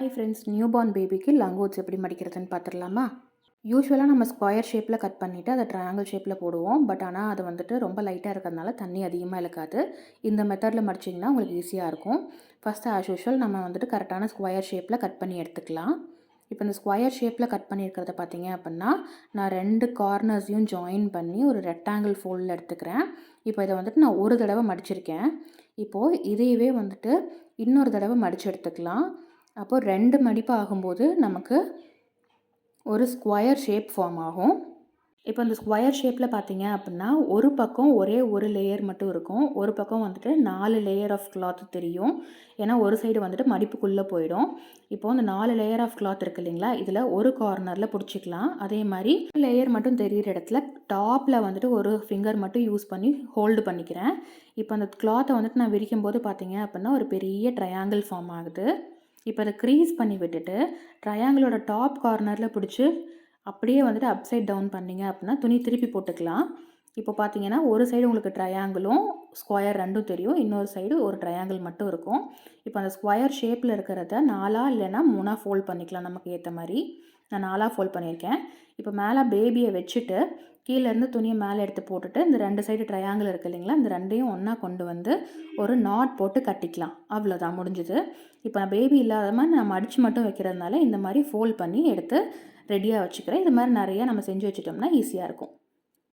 Hi friends, newborn பேபிக்கு லங்கோட்ஸ் எப்படி மடிக்கிறதுன்னு பார்த்துடலாமா? யூஸ்வலாக நம்ம ஸ்கொயர் ஷேப்பில் கட் பண்ணிவிட்டு அதை ட்ரையாங்கிள் ஷேப்பில் போடுவோம். பட் ஆனால் அது வந்துட்டு ரொம்ப லைட்டாக இருக்கிறதுனால தண்ணி அதிகமாக இழுக்காது. இந்த மெத்தடில் மடிச்சிங்கன்னா உங்களுக்கு ஈஸியாக இருக்கும். ஃபஸ்ட்டு ஆஸ் யூஷுவல் நம்ம வந்துட்டு கரெக்டான ஸ்கொயர் ஷேப்பில் கட் பண்ணி எடுத்துக்கலாம். இப்போ இந்த ஸ்கொயர் ஷேப்பில் கட் பண்ணியிருக்கிறத பார்த்தீங்க அப்படின்னா, நான் 2 கார்னர்ஸையும் ஜாயின் பண்ணி ஒரு ரெக்டாங்கிள் ஃபோல்டில் எடுத்துக்கிறேன். இப்போ இதை வந்துட்டு நான் ஒரு தடவை மடிச்சிருக்கேன். இப்போது இதையவே வந்துட்டு இன்னொரு தடவை மடித்து எடுத்துக்கலாம். அப்போது 2 மடிப்பு ஆகும்போது நமக்கு ஒரு ஸ்கொயர் ஷேப் ஃபார்ம் ஆகும். இப்போ இந்த ஸ்கொயர் ஷேப்பில் பார்த்தீங்க அப்படின்னா, ஒரு பக்கம் ஒரே ஒரு லேயர் மட்டும் இருக்கும். ஒரு பக்கம் வந்துட்டு 4 லேயர் ஆஃப் கிளாத் தெரியும். ஏன்னா ஒரு சைடு வந்துட்டு மடிப்புக்குள்ளே போயிடும். இப்போது இந்த 4 லேயர் ஆஃப் கிளாத் இருக்குது இல்லைங்களா, இதில் ஒரு கார்னரில் பிடிச்சிக்கலாம். அதே மாதிரி லேயர் மட்டும் தெரிகிற இடத்துல டாப்பில் வந்துட்டு ஒரு ஃபிங்கர் மட்டும் யூஸ் பண்ணி ஹோல்டு பண்ணிக்கிறேன். இப்போ அந்த கிளாத்தை வந்துட்டு நான் விரிக்கும் போது பார்த்தீங்க அப்படின்னா ஒரு பெரிய ட்ரையாங்கிள் ஃபார்ம் ஆகுது. இப்போ அதை க்ரீஸ் பண்ணி விட்டுட்டு ட்ரையாங்கிளோட டாப் கார்னரில் பிடிச்சி அப்படியே வந்துட்டு அப்சைட் டவுன் பண்ணிங்க அப்படின்னா துணி திருப்பி போட்டுக்கலாம். இப்போ பார்த்தீங்கன்னா ஒரு சைடு உங்களுக்கு ட்ரையாங்கிளும் ஸ்கொயர் ரெண்டும் தெரியும். இன்னொரு சைடு ஒரு ட்ரையாங்கிள் மட்டும் இருக்கும். இப்போ அந்த ஸ்கொயர் ஷேப்பில் இருக்கிறத 4 இல்லைன்னா 3 ஃபோல்ட் பண்ணிக்கலாம் நமக்கு ஏற்ற மாதிரி. நான் 4 ஃபோல்ட் பண்ணியிருக்கேன். இப்போ மேலே பேபியை வச்சுட்டு கீழேருந்து துணியை மேலே எடுத்து போட்டுட்டு இந்த 2 சைடு ட்ரையாங்கிள் இருக்குது இல்லைங்களா, இந்த 2யும் ஒன்றா கொண்டு வந்து ஒரு நாட் போட்டு கட்டிக்கலாம். அவ்வளோதான், முடிஞ்சுது. இப்போ நான் பேபி இல்லாத மாதிரி நான் மடித்து மட்டும் வைக்கிறதுனால இந்த மாதிரி ஃபோல்ட் பண்ணி எடுத்து ரெடியாக வச்சுக்கிறேன். இது மாதிரி நிறையா நம்ம செஞ்சு வச்சுட்டோம்னா ஈஸியாக இருக்கும்.